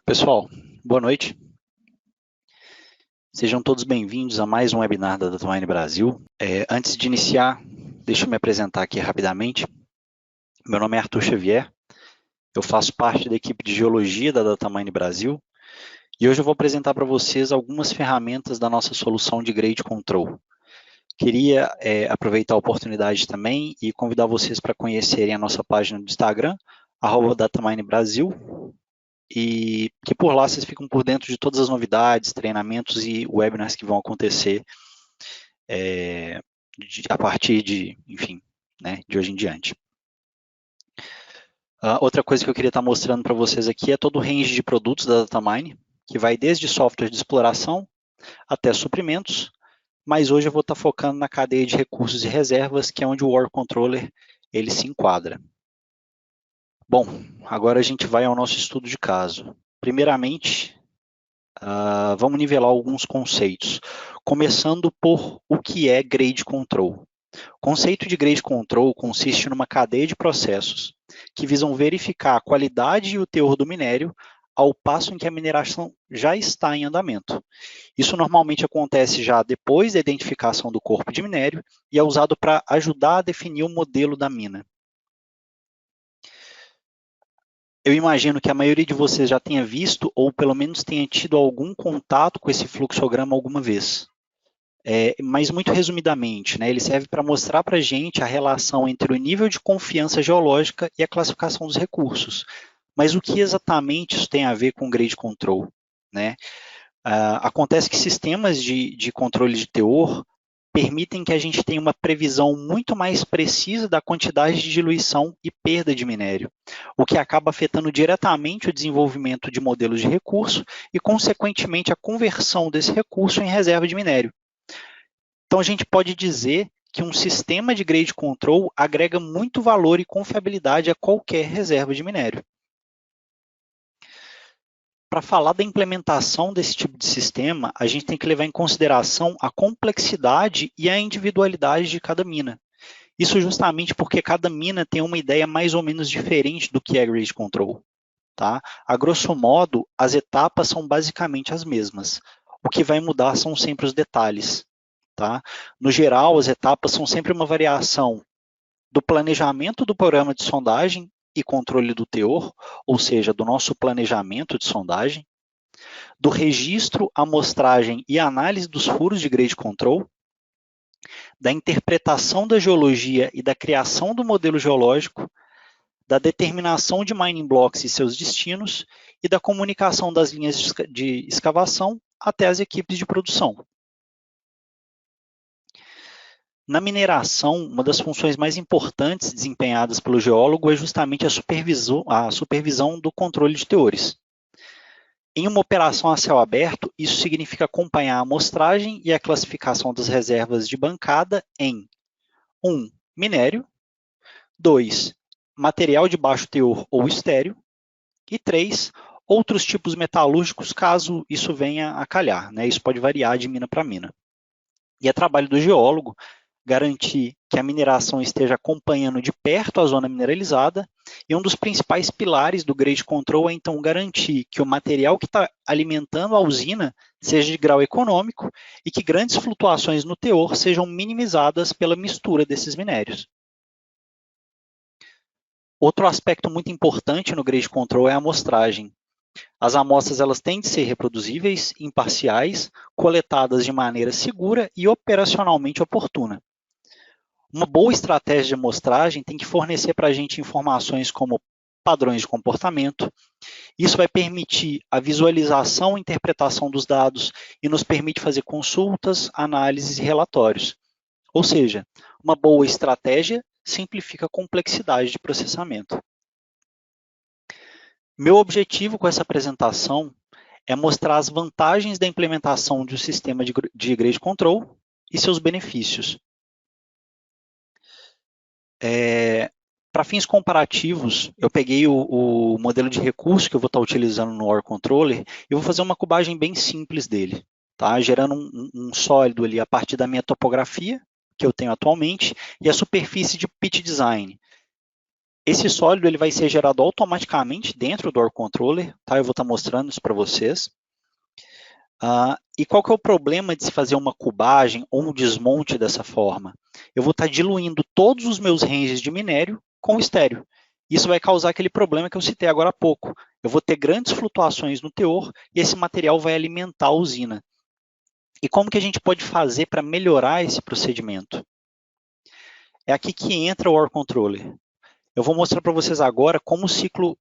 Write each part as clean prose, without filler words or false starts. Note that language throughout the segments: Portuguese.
Pessoal, boa noite. Sejam todos bem-vindos a mais um webinar da DataMine Brasil. Antes de iniciar, deixa eu me apresentar aqui rapidamente. Meu nome é Arthur Xavier, eu faço parte da equipe de Geologia da DataMine Brasil e hoje eu vou apresentar para vocês algumas ferramentas da nossa solução de Grade Control. Queria aproveitar a oportunidade também e convidar vocês para conhecerem a nossa página do Instagram, @DataMine Brasil, e que por lá vocês ficam por dentro de todas as novidades, treinamentos e webinars que vão acontecer a partir de, enfim, de hoje em diante. Outra coisa que eu queria estar mostrando para vocês aqui é todo o range de produtos da DataMine, que vai desde software de exploração até suprimentos, mas hoje eu vou estar focando na cadeia de recursos e reservas, que é onde o Ore Controller ele se enquadra. Bom, agora a gente vai ao nosso estudo de caso. Primeiramente, vamos nivelar alguns conceitos, começando por o que é Grade Control. O conceito de Grade Control consiste numa cadeia de processos que visam verificar a qualidade e o teor do minério ao passo em que a mineração já está em andamento. Isso normalmente acontece já depois da identificação do corpo de minério e é usado para ajudar a definir o modelo da mina. Eu imagino que a maioria de vocês já tenha visto ou pelo menos tenha tido algum contato com esse fluxograma alguma vez. Mas muito resumidamente, ele serve para mostrar para a gente a relação entre o nível de confiança geológica e a classificação dos recursos. Mas o que exatamente isso tem a ver com Grade Control? Acontece que sistemas de controle de teor permitem que a gente tenha uma previsão muito mais precisa da quantidade de diluição e perda de minério, o que acaba afetando diretamente o desenvolvimento de modelos de recurso e, consequentemente, a conversão desse recurso em reserva de minério. Então, a gente pode dizer que um sistema de grade control agrega muito valor e confiabilidade a qualquer reserva de minério. Para falar da implementação desse tipo de sistema, a gente tem que levar em consideração a complexidade e a individualidade de cada mina. Isso justamente porque cada mina tem uma ideia mais ou menos diferente do que é grade control. Tá? A grosso modo, as etapas são basicamente as mesmas. O que vai mudar são sempre os detalhes. Tá? No geral, as etapas são sempre uma variação do planejamento do programa de sondagem e controle do teor, ou seja, do nosso planejamento de sondagem, do registro, amostragem e análise dos furos de grade control, da interpretação da geologia e da criação do modelo geológico, da determinação de mining blocks e seus destinos e da comunicação das linhas de escavação até as equipes de produção. Na mineração, uma das funções mais importantes desempenhadas pelo geólogo é justamente a supervisão do controle de teores. Em uma operação a céu aberto, isso significa acompanhar a amostragem e a classificação das reservas de bancada em 1. Minério, 2. Material de baixo teor ou estéreo, e 3. Outros tipos metalúrgicos, caso isso venha a calhar. Isso pode variar de mina para mina. E é trabalho do geólogo garantir que a mineração esteja acompanhando de perto a zona mineralizada, e um dos principais pilares do grade control é, então, garantir que o material que está alimentando a usina seja de grau econômico e que grandes flutuações no teor sejam minimizadas pela mistura desses minérios. Outro aspecto muito importante no grade control é a amostragem. As amostras elas têm de ser reproduzíveis, imparciais, coletadas de maneira segura e operacionalmente oportuna. Uma boa estratégia de amostragem tem que fornecer para a gente informações como padrões de comportamento. Isso vai permitir a visualização e interpretação dos dados e nos permite fazer consultas, análises e relatórios. Ou seja, uma boa estratégia simplifica a complexidade de processamento. Meu objetivo com essa apresentação é mostrar as vantagens da implementação de um sistema de grade control e seus benefícios. Para fins comparativos, eu peguei o modelo de recurso que eu vou estar utilizando no Ore Controller e vou fazer uma cubagem bem simples dele, tá? Gerando um sólido ali a partir da minha topografia, que eu tenho atualmente, e a superfície de pit design. Esse sólido ele vai ser gerado automaticamente dentro do Ore Controller, tá? Eu vou estar mostrando isso para vocês. E qual que é o problema de se fazer uma cubagem ou um desmonte dessa forma? Eu vou estar diluindo todos os meus ranges de minério com o estéreo. Isso vai causar aquele problema que eu citei agora há pouco. Eu vou ter grandes flutuações no teor e esse material vai alimentar a usina. E como que a gente pode fazer para melhorar esse procedimento? É aqui que entra o Ore Controller. Eu vou mostrar para vocês agora como o ciclo,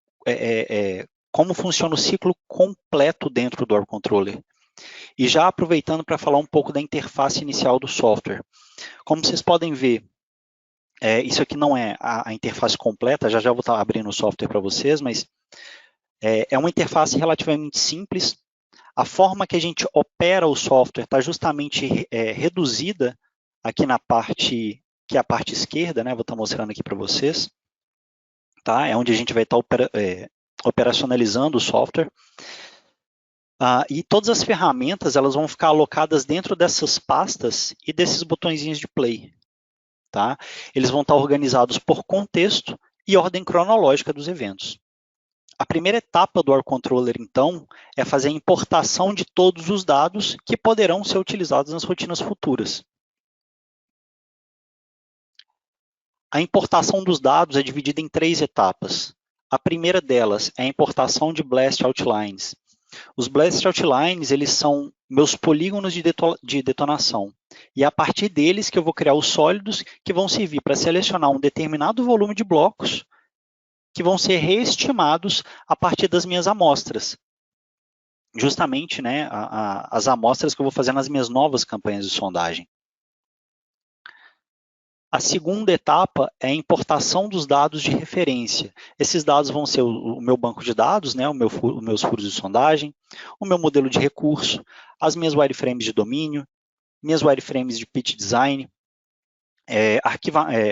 como funciona o ciclo completo dentro do Ore Controller. E já aproveitando para falar um pouco da interface inicial do software. Como vocês podem ver, isso aqui não é a interface completa, já vou estar abrindo o software para vocês, mas é uma interface relativamente simples. A forma que a gente opera o software está justamente reduzida aqui na parte, que é a parte esquerda, né? Vou estar mostrando aqui para vocês. Tá? É onde a gente vai estar operacionalizando o software. E todas as ferramentas elas vão ficar alocadas dentro dessas pastas e desses botõezinhos de play. Tá? Eles vão estar organizados por contexto e ordem cronológica dos eventos. A primeira etapa do Ore Controller, então, é fazer a importação de todos os dados que poderão ser utilizados nas rotinas futuras. A importação dos dados é dividida em 3 etapas. A primeira delas é a importação de Blast Outlines. Os Blast Outlines, eles são meus polígonos de detonação. E é a partir deles que eu vou criar os sólidos que vão servir para selecionar um determinado volume de blocos que vão ser reestimados a partir das minhas amostras. Justamente, né, as amostras que eu vou fazer nas minhas novas campanhas de sondagem. A segunda etapa é a importação dos dados de referência. Esses dados vão ser o meu banco de dados, né, os meus furos de sondagem, o meu modelo de recurso, as minhas wireframes de domínio, minhas wireframes de pitch design,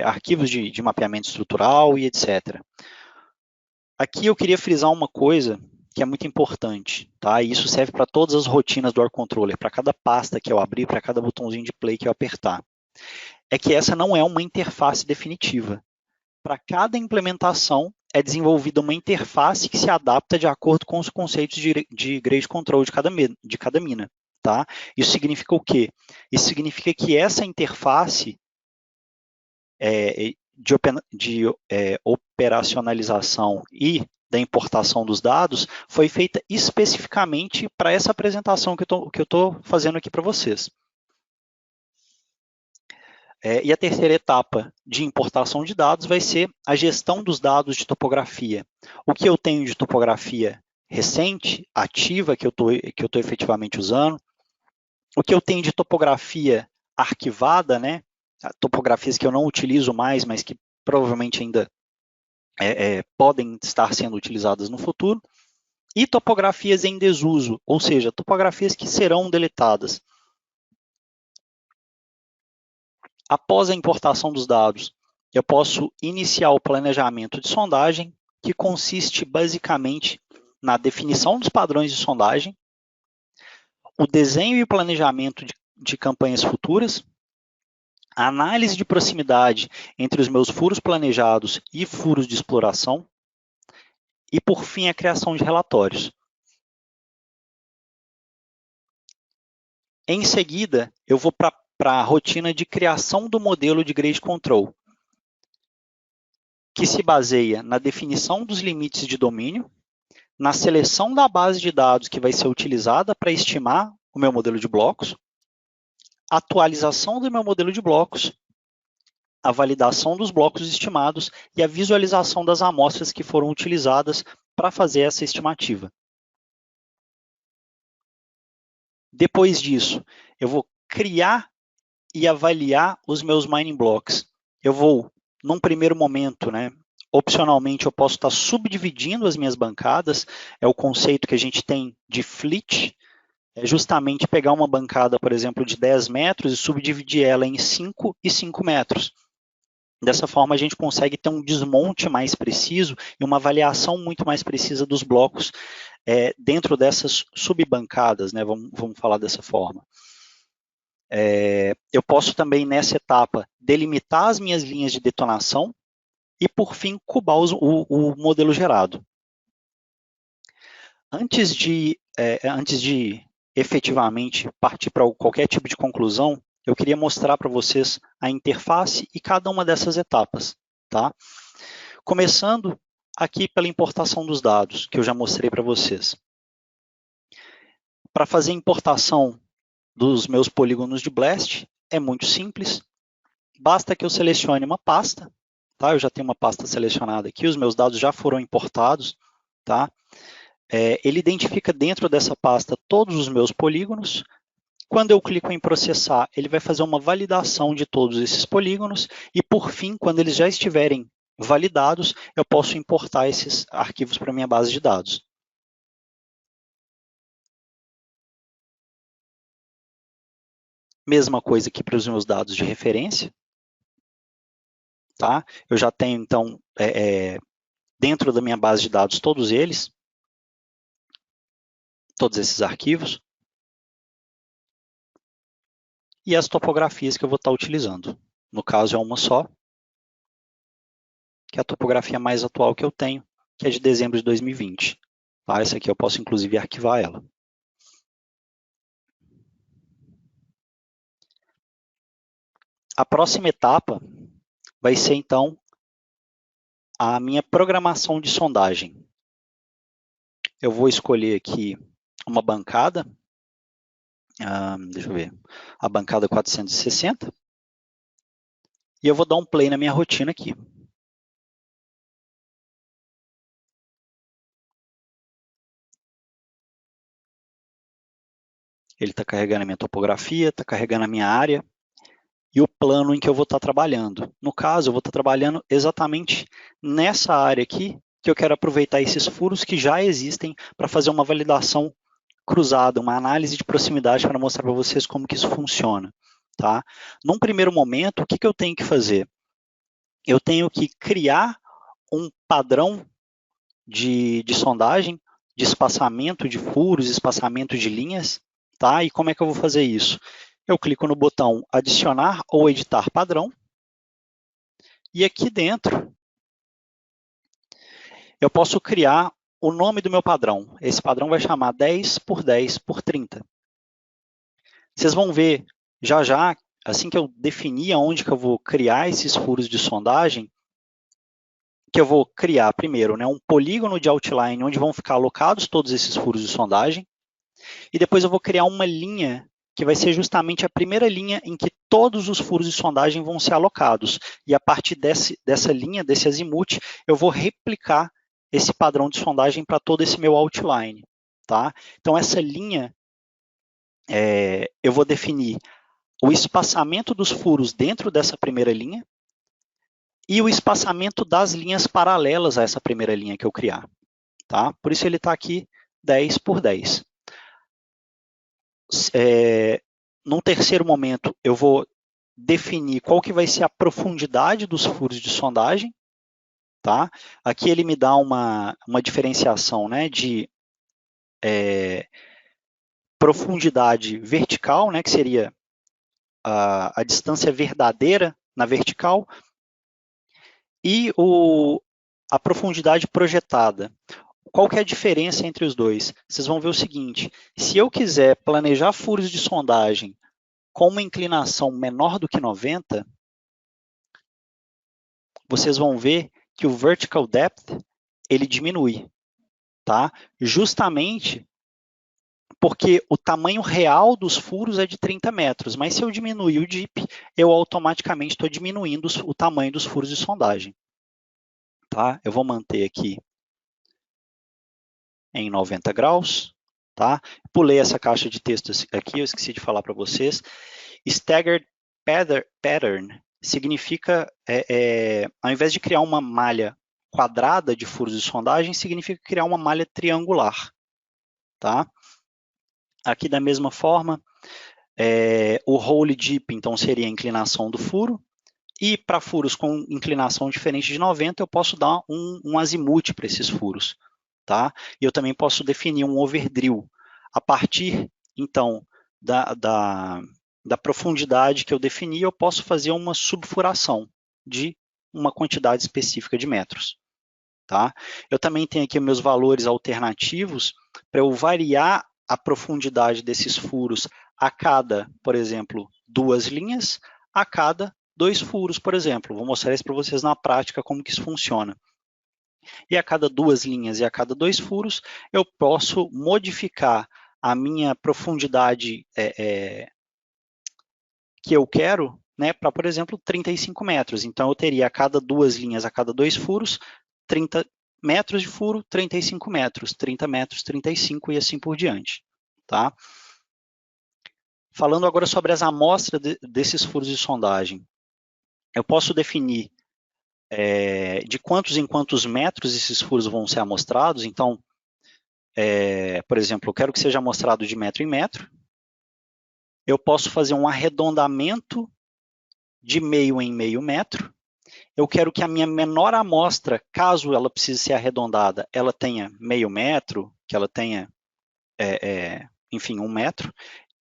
arquivos de mapeamento estrutural e etc. Aqui eu queria frisar uma coisa que é muito importante, tá? E isso serve para todas as rotinas do Ore Controller, para cada pasta que eu abrir, para cada botãozinho de play que eu apertar. É que essa não é uma interface definitiva. Para cada implementação, é desenvolvida uma interface que se adapta de acordo com os conceitos de grade control de cada mina. Tá? Isso significa o quê? Isso significa que essa interface de operacionalização e da importação dos dados foi feita especificamente para essa apresentação que eu estou fazendo aqui para vocês. E a terceira etapa de importação de dados vai ser a gestão dos dados de topografia. O que eu tenho de topografia recente, ativa, que eu estou efetivamente usando. O que eu tenho de topografia arquivada, né? Topografias que eu não utilizo mais, mas que provavelmente ainda podem estar sendo utilizadas no futuro. E topografias em desuso, ou seja, topografias que serão deletadas. Após a importação dos dados, eu posso iniciar o planejamento de sondagem, que consiste basicamente na definição dos padrões de sondagem, o desenho e planejamento de campanhas futuras, a análise de proximidade entre os meus furos planejados e furos de exploração, e, por fim, a criação de relatórios. Em seguida, eu vou para a rotina de criação do modelo de grade control, que se baseia na definição dos limites de domínio, na seleção da base de dados que vai ser utilizada para estimar o meu modelo de blocos, atualização do meu modelo de blocos, a validação dos blocos estimados e a visualização das amostras que foram utilizadas para fazer essa estimativa. Depois disso, eu vou criar e avaliar os meus mining blocks. Eu vou, num primeiro momento, né, opcionalmente, eu posso estar subdividindo as minhas bancadas, é o conceito que a gente tem de fleet, é justamente pegar uma bancada, por exemplo, de 10 metros e subdividir ela em 5 e 5 metros. Dessa forma, a gente consegue ter um desmonte mais preciso e uma avaliação muito mais precisa dos blocos dentro dessas subbancadas, né? Vamos falar dessa forma. Eu posso também, nessa etapa, delimitar as minhas linhas de detonação, e, por fim, cubar o modelo gerado. Antes de efetivamente partir para qualquer tipo de conclusão, eu queria mostrar para vocês a interface e cada uma dessas etapas, tá? Começando aqui pela importação dos dados, que eu já mostrei para vocês. Para fazer a importação dos meus polígonos de BLAST, é muito simples. Basta que eu selecione uma pasta, tá? Eu já tenho uma pasta selecionada aqui, os meus dados já foram importados, tá? Ele identifica dentro dessa pasta todos os meus polígonos. Quando eu clico em processar, ele vai fazer uma validação de todos esses polígonos e, por fim, quando eles já estiverem validados, eu posso importar esses arquivos para a minha base de dados. Mesma coisa aqui para os meus dados de referência. Tá? Eu já tenho, então, dentro da minha base de dados, todos eles, todos esses arquivos, e as topografias que eu vou estar utilizando. No caso, é uma só, que é a topografia mais atual que eu tenho, que é de dezembro de 2020. Tá? Essa aqui eu posso, inclusive, arquivar ela. A próxima etapa vai ser, então, a minha programação de sondagem. Eu vou escolher aqui uma bancada, deixa eu ver, a bancada 460, e eu vou dar um play na minha rotina aqui. Ele está carregando a minha topografia, está carregando a minha área e o plano em que eu vou estar trabalhando. No caso, eu vou estar trabalhando exatamente nessa área aqui, que eu quero aproveitar esses furos que já existem para fazer uma validação cruzada, uma análise de proximidade para mostrar para vocês como que isso funciona. Tá? Num primeiro momento, o que eu tenho que fazer? Eu tenho que criar um padrão de sondagem, de espaçamento de furos, espaçamento de linhas, tá? E como é que eu vou fazer isso? Eu clico no botão adicionar ou editar padrão, e aqui dentro eu posso criar o nome do meu padrão. Esse padrão vai chamar 10 por 10 por 30. Vocês vão ver já já, assim que eu definir aonde que eu vou criar esses furos de sondagem, que eu vou criar primeiro, né, um polígono de outline onde vão ficar alocados todos esses furos de sondagem, e depois eu vou criar uma linha que vai ser justamente a primeira linha em que todos os furos de sondagem vão ser alocados. E a partir dessa linha, desse azimuth, eu vou replicar esse padrão de sondagem para todo esse meu outline. Tá? Então, essa linha, eu vou definir o espaçamento dos furos dentro dessa primeira linha e o espaçamento das linhas paralelas a essa primeira linha que eu criar. Tá? Por isso ele está aqui 10 por 10. Num terceiro momento, eu vou definir qual que vai ser a profundidade dos furos de sondagem. Tá? Aqui ele me dá uma diferenciação, né, de profundidade vertical, né, que seria a distância verdadeira na vertical, e a profundidade projetada. Qual que é a diferença entre os dois? Vocês vão ver o seguinte, se eu quiser planejar furos de sondagem com uma inclinação menor do que 90, vocês vão ver que o vertical depth, ele diminui, tá? Justamente porque o tamanho real dos furos é de 30 metros, mas se eu diminuir o dip, eu automaticamente estou diminuindo o tamanho dos furos de sondagem. Tá? Eu vou manter aqui em 90 graus, tá? Pulei essa caixa de texto aqui, eu esqueci de falar para vocês. Staggered pattern significa, ao invés de criar uma malha quadrada de furos de sondagem, significa criar uma malha triangular, tá? Aqui da mesma forma, o hole dip, então, seria a inclinação do furo, e para furos com inclinação diferente de 90, eu posso dar um azimuth para esses furos. Tá? E eu também posso definir um overdrill. A partir, então, da profundidade que eu defini, eu posso fazer uma subfuração de uma quantidade específica de metros. Tá? Eu também tenho aqui meus valores alternativos para eu variar a profundidade desses furos a cada, por exemplo, 2 linhas, a cada 2 furos, por exemplo. Vou mostrar isso para vocês na prática como que isso funciona. E a cada 2 linhas e a cada 2 furos, eu posso modificar a minha profundidade que eu quero, né, para, por exemplo, 35 metros. Então, eu teria a cada 2 linhas, a cada 2 furos, 30 metros de furo, 35 metros, 30 metros, 35 e assim por diante. Tá? Falando agora sobre as amostras desses furos de sondagem, eu posso definir de quantos em quantos metros esses furos vão ser amostrados. Então, por exemplo, eu quero que seja amostrado de metro em metro. Eu posso fazer um arredondamento de meio em meio metro. Eu quero que a minha menor amostra, caso ela precise ser arredondada, ela tenha meio metro, que ela tenha, enfim, 1 metro,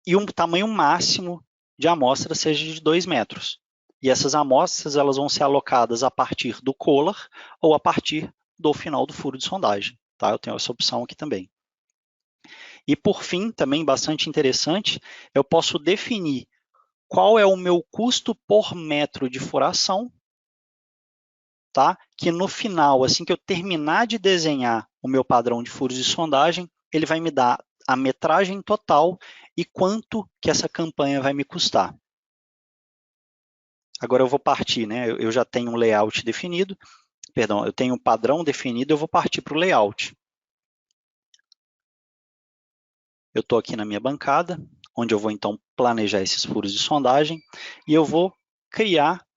e um tamanho máximo de amostra seja de 2 metros. E essas amostras elas vão ser alocadas a partir do collar ou a partir do final do furo de sondagem. Tá? Eu tenho essa opção aqui também. E por fim, também bastante interessante, eu posso definir qual é o meu custo por metro de furação, tá? Que no final, assim que eu terminar de desenhar o meu padrão de furos de sondagem, ele vai me dar a metragem total e quanto que essa campanha vai me custar. Agora eu vou partir, né? Eu já tenho um layout definido, perdão, eu tenho um padrão definido, eu vou partir para o layout. Eu estou aqui na minha bancada, onde eu vou então planejar esses furos de sondagem, e eu vou criar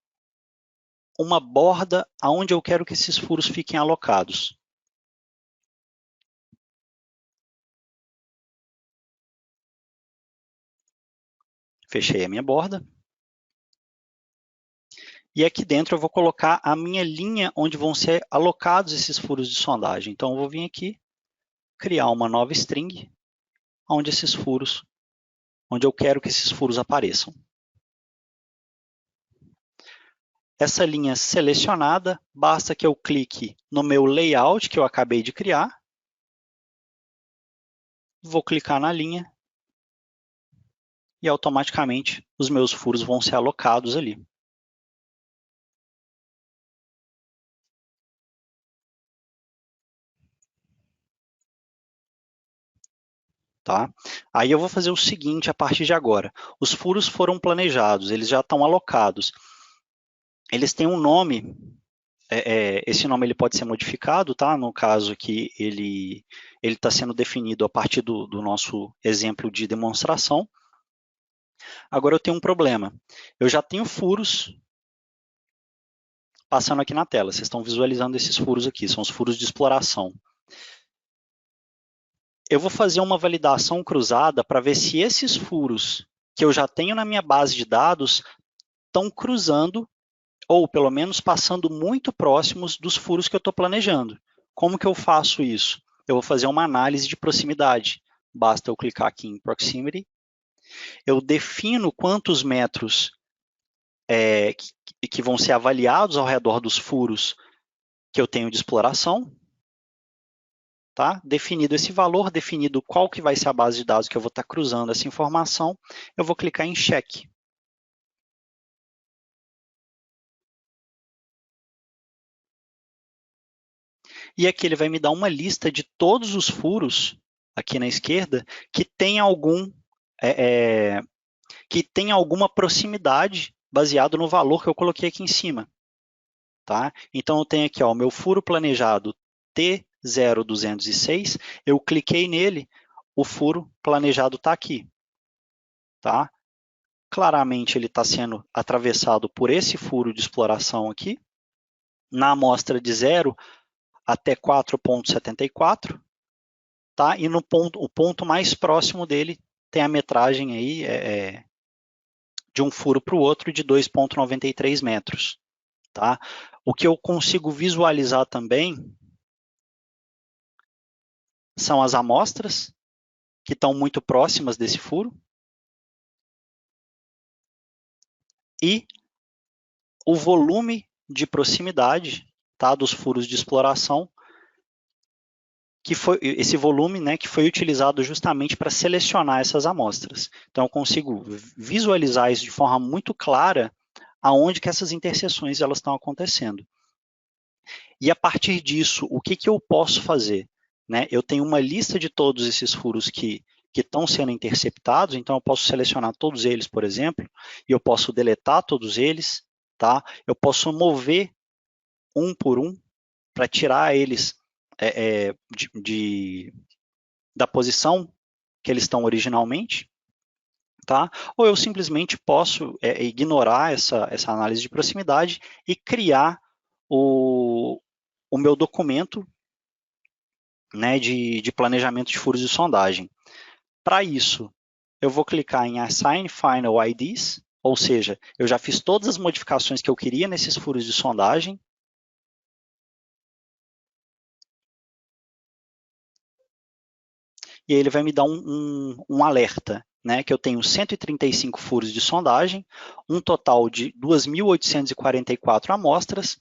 uma borda aonde eu quero que esses furos fiquem alocados. Fechei a minha borda. E aqui dentro eu vou colocar a minha linha onde vão ser alocados esses furos de sondagem. Então, eu vou vir aqui, criar uma nova string, onde eu quero que esses furos apareçam. Essa linha selecionada, basta que eu clique no meu layout que eu acabei de criar. Vou clicar na linha e automaticamente os meus furos vão ser alocados ali. Tá? Aí eu vou fazer o seguinte a partir de agora. Os furos foram planejados, eles já estão alocados. Eles têm um nome, esse nome ele pode ser modificado, tá? No caso aqui, ele está sendo definido a partir do nosso exemplo de demonstração. Agora eu tenho um problema. Eu já tenho furos passando aqui na tela. Vocês estão visualizando esses furos aqui, são os furos de exploração. Eu vou fazer uma validação cruzada para ver se esses furos que eu já tenho na minha base de dados estão cruzando ou pelo menos passando muito próximos dos furos que eu estou planejando. Como que eu faço isso? Eu vou fazer uma análise de proximidade. Basta eu clicar aqui em Proximity. Eu defino quantos metros que vão ser avaliados ao redor dos furos que eu tenho de exploração. Tá? Definido esse valor, definido qual que vai ser a base de dados que eu vou estar cruzando essa informação, eu vou clicar em Check. E aqui ele vai me dar uma lista de todos os furos, aqui na esquerda, que tem alguma proximidade baseado no valor que eu coloquei aqui em cima. Tá? Então, eu tenho aqui ó, o meu furo planejado T0206, eu cliquei nele, o furo planejado está aqui. Tá? Claramente, ele está sendo atravessado por esse furo de exploração aqui, na amostra de 0 até 4,74, tá? E no o ponto mais próximo dele tem a metragem aí, de um furo para o outro de 2,93 metros. Tá? O que eu consigo visualizar também são as amostras, que estão muito próximas desse furo, e o volume de proximidade, tá, dos furos de exploração, que foi esse volume, né, que foi utilizado justamente para selecionar essas amostras. Então, eu consigo visualizar isso de forma muito clara aonde que essas interseções elas estão acontecendo. E a partir disso, o que, que eu posso fazer? Né? Eu tenho uma lista de todos esses furos que estão sendo interceptados, então eu posso selecionar todos eles, por exemplo, e eu posso deletar todos eles, tá? Eu posso mover um por um para tirar eles da posição que eles estão originalmente, tá? Ou eu simplesmente posso ignorar essa análise de proximidade e criar o meu documento, né, de planejamento de furos de sondagem. Para isso, eu vou clicar em Assign Final IDs, ou seja, eu já fiz todas as modificações que eu queria nesses furos de sondagem. E aí ele vai me dar um alerta, né, que eu tenho 135 furos de sondagem, um total de 2.844 amostras,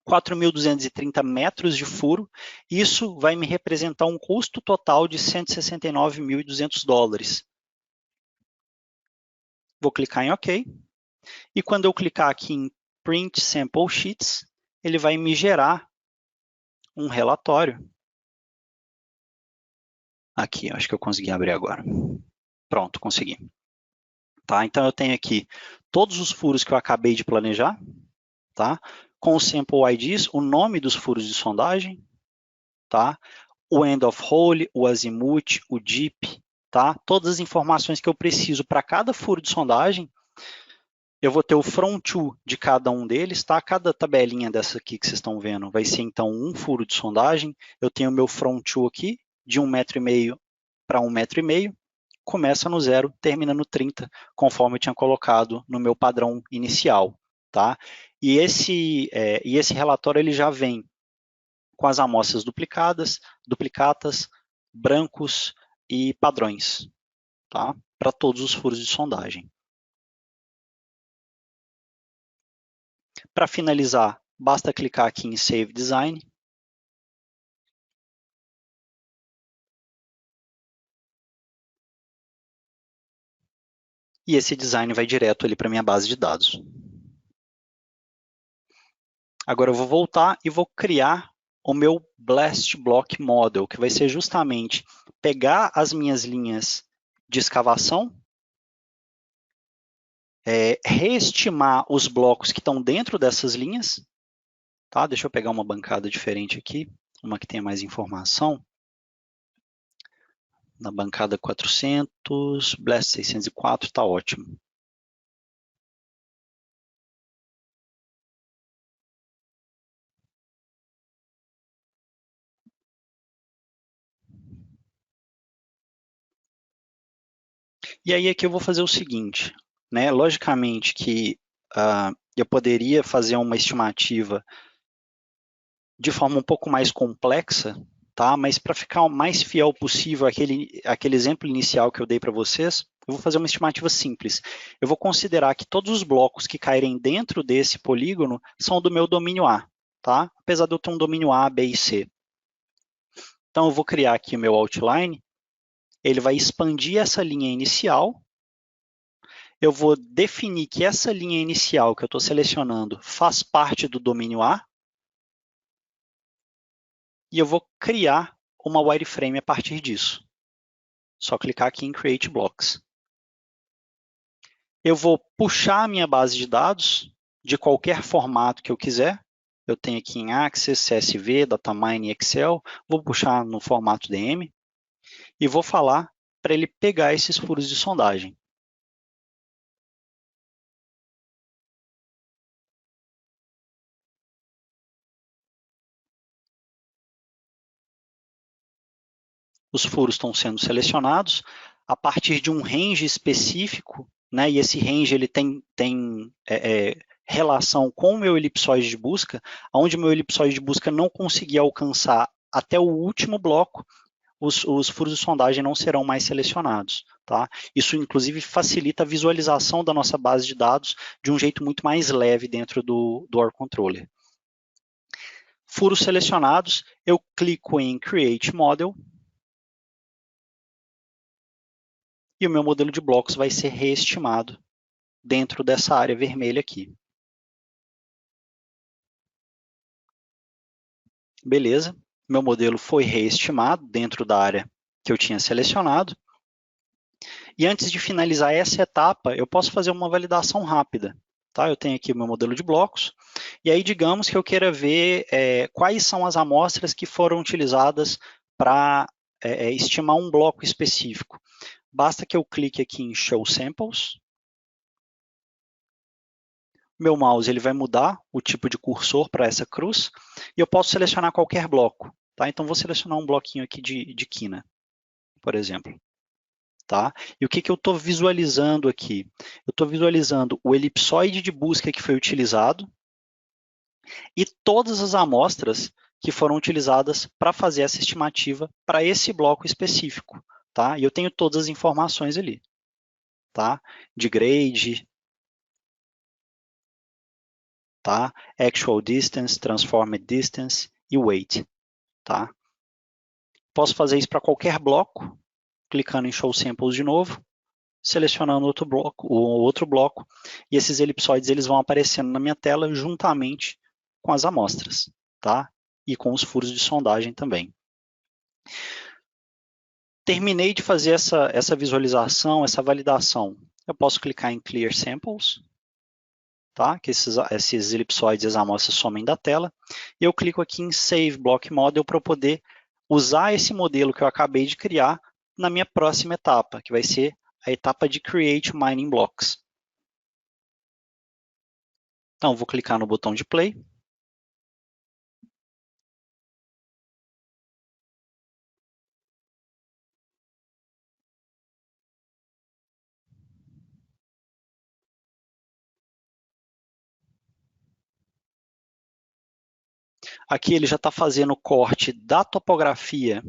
4.230 metros de furo. Isso vai me representar um custo total de 169.200 dólares. Vou clicar em OK. E quando eu clicar aqui em Print Sample Sheets, ele vai me gerar um relatório. Aqui, acho que eu consegui abrir agora. Pronto, consegui. Tá? Então, eu tenho aqui todos os furos que eu acabei de planejar, tá? Com os Sample IDs, o nome dos furos de sondagem, tá? O End of Hole, o Azimuth, o Deep, tá? Todas as informações que eu preciso para cada furo de sondagem. Eu vou ter o front to de cada um deles, tá? Cada tabelinha dessa aqui que vocês estão vendo vai ser, então, um furo de sondagem. Eu tenho o meu front to aqui, de 1,5 m para 1,5 m. Começa no 0, termina no 30, conforme eu tinha colocado no meu padrão inicial, tá? E esse relatório ele já vem com as amostras duplicadas, duplicatas, brancos e padrões, tá? Para todos os furos de sondagem. Para finalizar, basta clicar aqui em Save Design. E esse design vai direto ali para a minha base de dados. Agora eu vou voltar e vou criar o meu Blast Block Model, que vai ser justamente pegar as minhas linhas de escavação, reestimar os blocos que estão dentro dessas linhas. Tá? Deixa eu pegar uma bancada diferente aqui, uma que tenha mais informação. Na bancada 400, Blast 604, está ótimo. E aí aqui eu vou fazer o seguinte, né? Logicamente que eu poderia fazer uma estimativa de forma um pouco mais complexa, tá? Mas para ficar o mais fiel possível àquele exemplo inicial que eu dei para vocês, eu vou fazer uma estimativa simples. Eu vou considerar que todos os blocos que caírem dentro desse polígono são do meu domínio A, tá? Apesar de eu ter um domínio A, B e C. Então, eu vou criar aqui o meu outline, ele vai expandir essa linha inicial, eu vou definir que essa linha inicial que eu estou selecionando faz parte do domínio A, e eu vou criar uma wireframe a partir disso. Só clicar aqui em Create Blocks. Eu vou puxar a minha base de dados de qualquer formato que eu quiser. Eu tenho aqui em Access, CSV, Datamine e Excel. Vou puxar no formato DM e vou falar para ele pegar esses furos de sondagem. Os furos estão sendo selecionados a partir de um range específico, né? E esse range ele tem relação com o meu elipsoide de busca, onde o meu elipsoide de busca não conseguia alcançar até o último bloco, os furos de sondagem não serão mais selecionados. Tá? Isso, inclusive, facilita a visualização da nossa base de dados de um jeito muito mais leve dentro do OR Controller. Furos selecionados, eu clico em Create Model e o meu modelo de blocos vai ser reestimado dentro dessa área vermelha aqui. Beleza, meu modelo foi reestimado dentro da área que eu tinha selecionado. E antes de finalizar essa etapa, eu posso fazer uma validação rápida. Tá? Eu tenho aqui o meu modelo de blocos, e aí digamos que eu queira ver quais são as amostras que foram utilizadas para estimar um bloco específico. Basta que eu clique aqui em Show Samples. Meu mouse ele vai mudar o tipo de cursor para essa cruz, e eu posso selecionar qualquer bloco. Tá? Então, vou selecionar um bloquinho aqui de quina, por exemplo. Tá? E o que eu estou visualizando aqui? Eu estou visualizando o elipsoide de busca que foi utilizado e todas as amostras que foram utilizadas para fazer essa estimativa para esse bloco específico. Tá? E eu tenho todas as informações ali. Tá? De grade, tá? Actual distance, transformed distance e weight. Tá? Posso fazer isso para qualquer bloco, clicando em Show Samples de novo, selecionando o outro bloco, e esses elipsoides eles vão aparecendo na minha tela juntamente com as amostras, tá? E com os furos de sondagem também. Terminei de fazer essa visualização, essa validação. Eu posso clicar em Clear Samples, tá? Que esses elipsoides e as amostras somem da tela. E eu clico aqui em Save Block Model para eu poder usar esse modelo que eu acabei de criar na minha próxima etapa, que vai ser a etapa de Create Mining Blocks. Então, vou clicar no botão de Play. Aqui ele já está fazendo o corte da topografia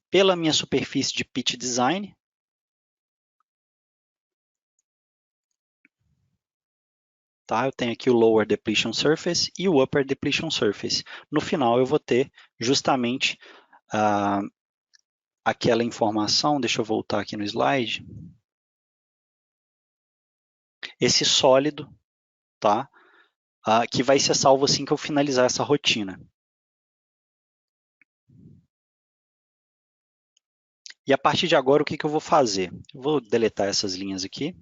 pela minha superfície de pit design. Tá? Eu tenho aqui o Lower Depletion Surface e o Upper Depletion Surface. No final eu vou ter justamente aquela informação, deixa eu voltar aqui no slide, esse sólido, tá? Que vai ser salvo assim que eu finalizar essa rotina. E a partir de agora, o que eu vou fazer? Eu vou deletar essas linhas aqui.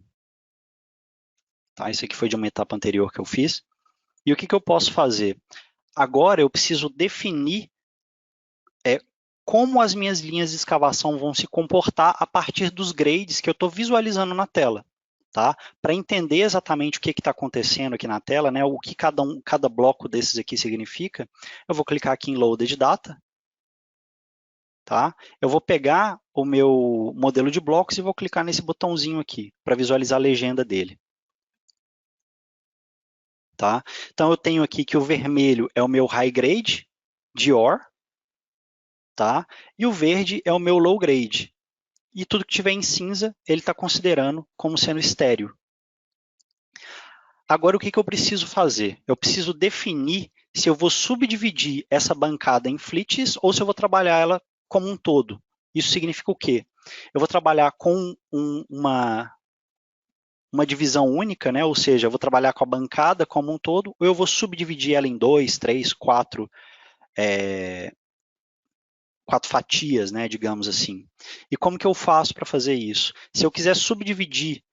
Tá? Isso aqui foi de uma etapa anterior que eu fiz. E o que eu posso fazer? Agora eu preciso definir como as minhas linhas de escavação vão se comportar a partir dos grades que eu estou visualizando na tela. Tá? Para entender exatamente o que está acontecendo aqui na tela, né, o que cada bloco desses aqui significa, eu vou clicar aqui em Loaded Data. Tá? Eu vou pegar o meu modelo de blocos e vou clicar nesse botãozinho aqui, para visualizar a legenda dele. Tá? Então, eu tenho aqui que o vermelho é o meu high grade de OR, tá? E o verde é o meu low grade. E tudo que tiver em cinza, ele está considerando como sendo estéreo. Agora, o que eu preciso fazer? Eu preciso definir se eu vou subdividir essa bancada em flits ou se eu vou trabalhar ela como um todo. Isso significa o quê? Eu vou trabalhar com uma divisão única, né? Ou seja, eu vou trabalhar com a bancada como um todo, ou eu vou subdividir ela em 2, 3, 4 fatias, né, digamos assim. E como que eu faço para fazer isso? Se eu quiser subdividir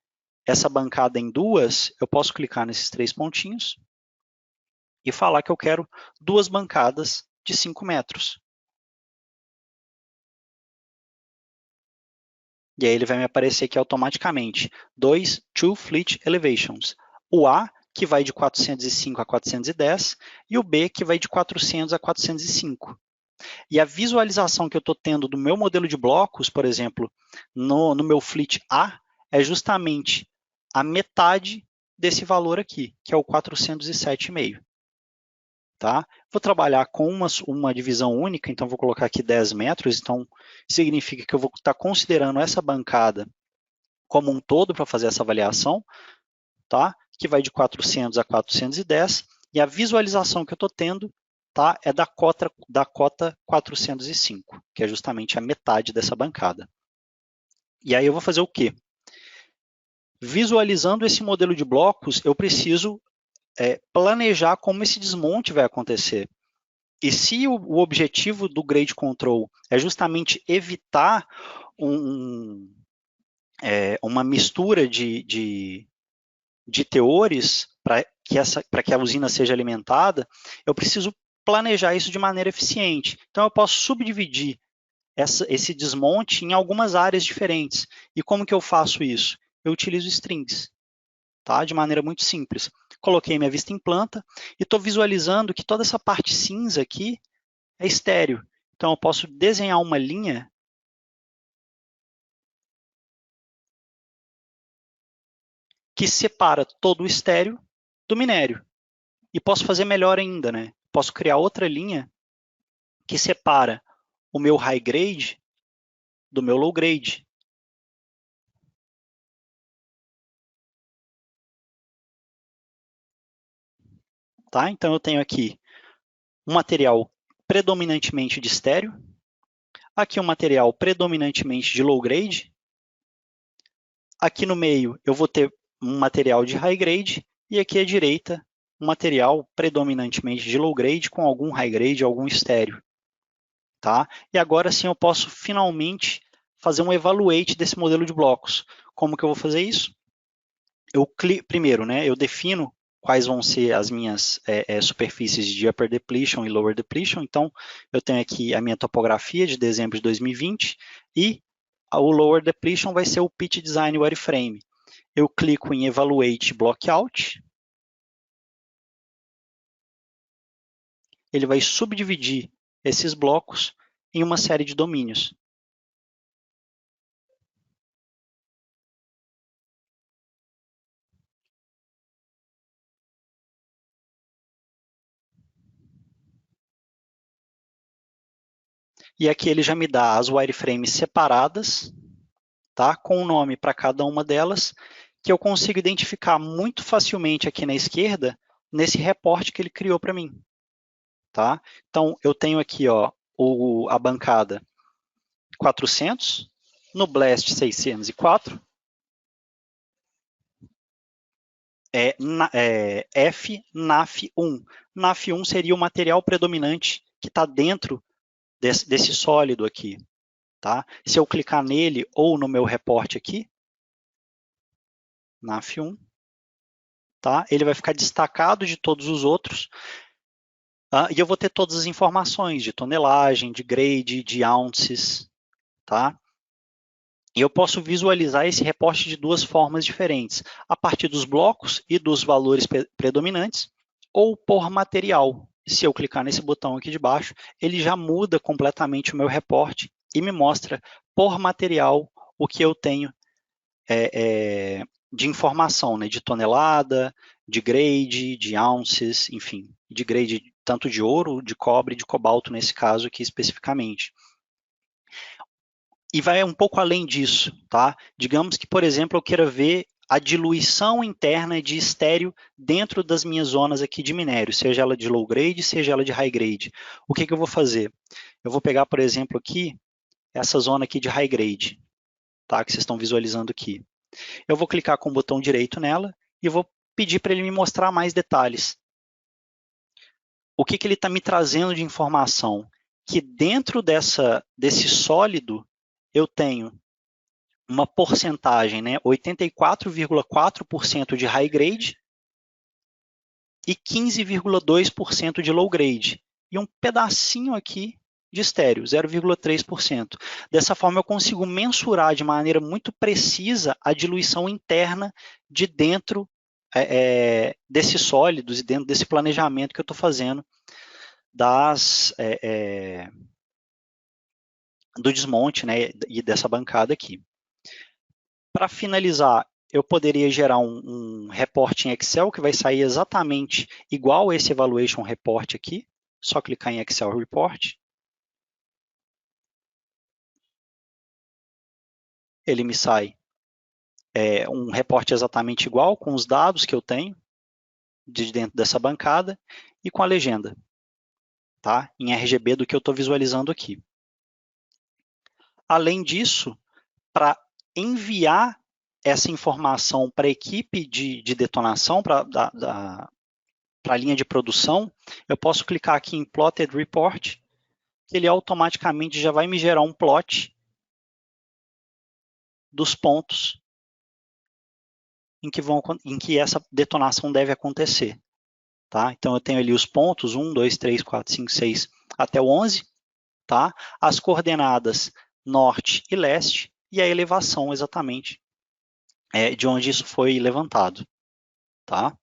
essa bancada em duas, eu posso clicar nesses 3 pontinhos e falar que eu quero 2 bancadas de 5 metros. E aí ele vai me aparecer aqui automaticamente, 2 Fleet Elevations. O A, que vai de 405 a 410, e o B, que vai de 400 a 405. E a visualização que eu estou tendo do meu modelo de blocos, por exemplo, no meu Fleet A, é justamente a metade desse valor aqui, que é o 407,5. tá? Vou trabalhar com uma divisão única, então vou colocar aqui 10 metros, então significa que eu vou estar considerando essa bancada como um todo para fazer essa avaliação, tá? Que vai de 400 a 410, e a visualização que eu estou tendo, tá? É da cota 405, que é justamente a metade dessa bancada. E aí eu vou fazer o quê? Visualizando esse modelo de blocos, eu preciso planejar como esse desmonte vai acontecer. E se o objetivo do grade control é justamente evitar uma mistura de teores para que a usina seja alimentada, eu preciso planejar isso de maneira eficiente. Então, eu posso subdividir esse desmonte em algumas áreas diferentes. E como que eu faço isso? Eu utilizo strings, tá? De maneira muito simples. Coloquei minha vista em planta e estou visualizando que toda essa parte cinza aqui é estéreo. Então, eu posso desenhar uma linha que separa todo o estéreo do minério. E posso fazer melhor ainda, né? Posso criar outra linha que separa o meu high grade do meu low grade. Tá? Então, eu tenho aqui um material predominantemente de estéreo, aqui um material predominantemente de low grade, aqui no meio eu vou ter um material de high grade, e aqui à direita um material predominantemente de low grade com algum high grade, algum estéreo. Tá? E agora sim eu posso finalmente fazer um evaluate desse modelo de blocos. Como que eu vou fazer isso? Primeiro, né, eu defino quais vão ser as minhas superfícies de upper depletion e lower depletion. Então, eu tenho aqui a minha topografia de dezembro de 2020 e o lower depletion vai ser o pit design wireframe. Eu clico em evaluate blockout. Ele vai subdividir esses blocos em uma série de domínios. E aqui ele já me dá as wireframes separadas, tá? Com o nome para cada uma delas, que eu consigo identificar muito facilmente aqui na esquerda, nesse reporte que ele criou para mim. Tá? Então, eu tenho aqui ó, a bancada 400, no Blast 604, FNAF1. NAF1 seria o material predominante que está dentro desse sólido aqui. Tá? Se eu clicar nele ou no meu reporte aqui, NAF1, tá? Ele vai ficar destacado de todos os outros, e eu vou ter todas as informações de tonelagem, de grade, de ounces, tá? E eu posso visualizar esse reporte de duas formas diferentes, a partir dos blocos e dos valores predominantes, ou por material. Se eu clicar nesse botão aqui de baixo, ele já muda completamente o meu reporte e me mostra por material o que eu tenho de informação, né, de tonelada, de grade, de ounces, enfim, de grade tanto de ouro, de cobre, de cobalto nesse caso aqui especificamente. E vai um pouco além disso, tá? Digamos que, por exemplo, eu queira ver a diluição interna de estéreo dentro das minhas zonas aqui de minério, seja ela de low grade, seja ela de high grade. O que eu vou fazer? Eu vou pegar, por exemplo, aqui, essa zona aqui de high grade, tá? Que vocês estão visualizando aqui. Eu vou clicar com o botão direito nela e vou pedir para ele me mostrar mais detalhes. O que ele está me trazendo de informação? Que dentro desse sólido eu tenho uma porcentagem, né, 84,4% de high grade e 15,2% de low grade. E um pedacinho aqui de estéreo, 0,3%. Dessa forma, eu consigo mensurar de maneira muito precisa a diluição interna de dentro desses sólidos e dentro desse planejamento que eu estou fazendo do desmonte, né, e dessa bancada aqui. Para finalizar, eu poderia gerar um report em Excel que vai sair exatamente igual a esse Evaluation Report aqui. Só clicar em Excel Report. Ele me sai um reporte exatamente igual, com os dados que eu tenho de dentro dessa bancada e com a legenda, tá? Em RGB do que eu estou visualizando aqui. Além disso, para enviar essa informação para a equipe de detonação, para a linha de produção, eu posso clicar aqui em Plotted Report, que ele automaticamente já vai me gerar um plot dos pontos em que essa detonação deve acontecer. Tá? Então, eu tenho ali os pontos 1, 2, 3, 4, 5, 6 até o 11, tá? As coordenadas norte e leste e a elevação exatamente de onde isso foi levantado. Tá?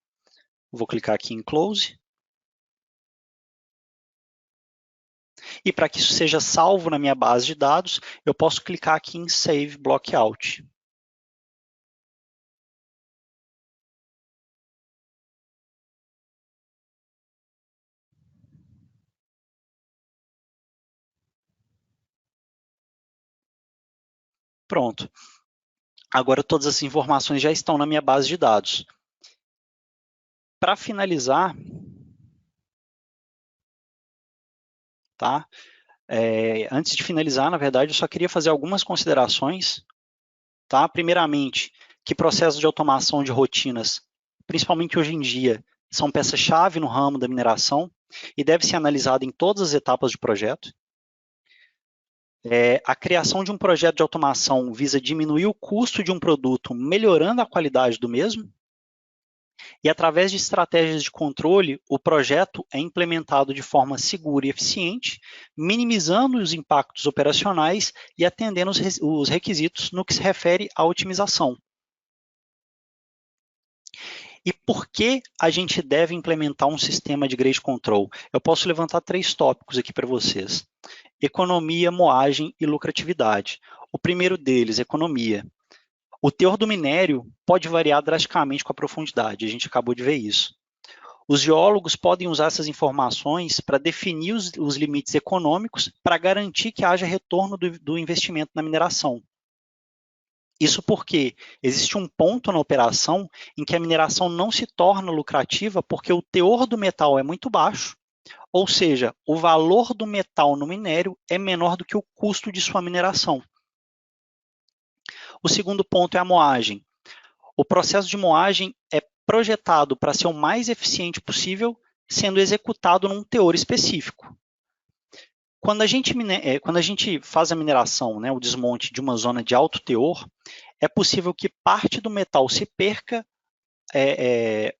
Vou clicar aqui em Close. E para que isso seja salvo na minha base de dados, eu posso clicar aqui em Save Blockout. Pronto. Agora todas as informações já estão na minha base de dados. Para finalizar, tá? Antes de finalizar, na verdade, eu só queria fazer algumas considerações. Tá? Primeiramente, que processos de automação de rotinas, principalmente hoje em dia, são peça-chave no ramo da mineração e deve ser analisado em todas as etapas do projeto. A criação de um projeto de automação visa diminuir o custo de um produto, melhorando a qualidade do mesmo. E através de estratégias de controle, o projeto é implementado de forma segura e eficiente, minimizando os impactos operacionais e atendendo os requisitos no que se refere à otimização. E por que a gente deve implementar um sistema de grade control? Eu posso levantar 3 tópicos aqui para vocês. Economia, moagem e lucratividade. O primeiro deles, economia. O teor do minério pode variar drasticamente com a profundidade, a gente acabou de ver isso. Os geólogos podem usar essas informações para definir os limites econômicos para garantir que haja retorno do investimento na mineração. Isso porque existe um ponto na operação em que a mineração não se torna lucrativa porque o teor do metal é muito baixo, ou seja, o valor do metal no minério é menor do que o custo de sua mineração. O segundo ponto é a moagem. O processo de moagem é projetado para ser o mais eficiente possível, sendo executado num teor específico. Quando a gente faz a mineração, né, o desmonte de uma zona de alto teor, é possível que parte do metal se perca,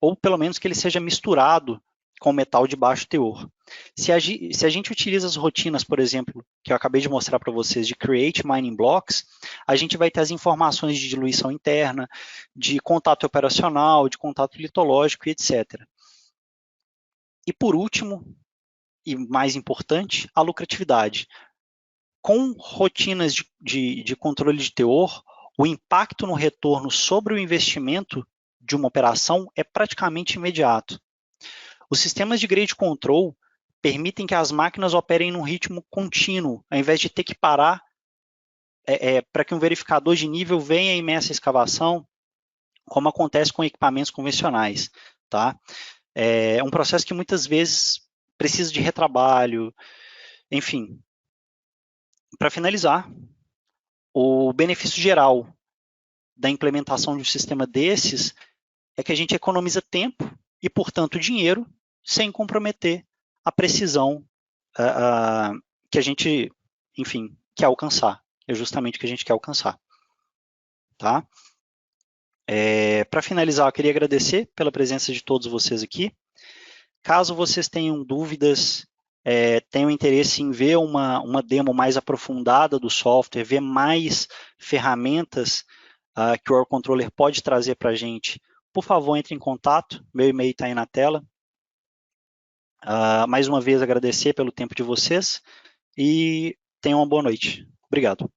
ou pelo menos que ele seja misturado com metal de baixo teor. Se a gente utiliza as rotinas, por exemplo, que eu acabei de mostrar para vocês, de Create Mining Blocks, a gente vai ter as informações de diluição interna, de contato operacional, de contato litológico e etc. E por último, e mais importante, a lucratividade. Com rotinas de controle de teor, o impacto no retorno sobre o investimento de uma operação é praticamente imediato. Os sistemas de grade control permitem que as máquinas operem num ritmo contínuo, ao invés de ter que parar para que um verificador de nível venha e meça a escavação, como acontece com equipamentos convencionais. Tá? É um processo que muitas vezes precisa de retrabalho, enfim. Para finalizar, o benefício geral da implementação de um sistema desses é que a gente economiza tempo e, portanto, dinheiro, sem comprometer a precisão que a gente, enfim, quer alcançar. É justamente o que a gente quer alcançar. Tá? Para finalizar, eu queria agradecer pela presença de todos vocês aqui. Caso vocês tenham dúvidas, tenham interesse em ver uma demo mais aprofundada do software, ver mais ferramentas que o Ore Controller pode trazer para a gente, por favor, entre em contato. Meu e-mail está aí na tela. Mais uma vez, agradecer pelo tempo de vocês e tenham uma boa noite. Obrigado.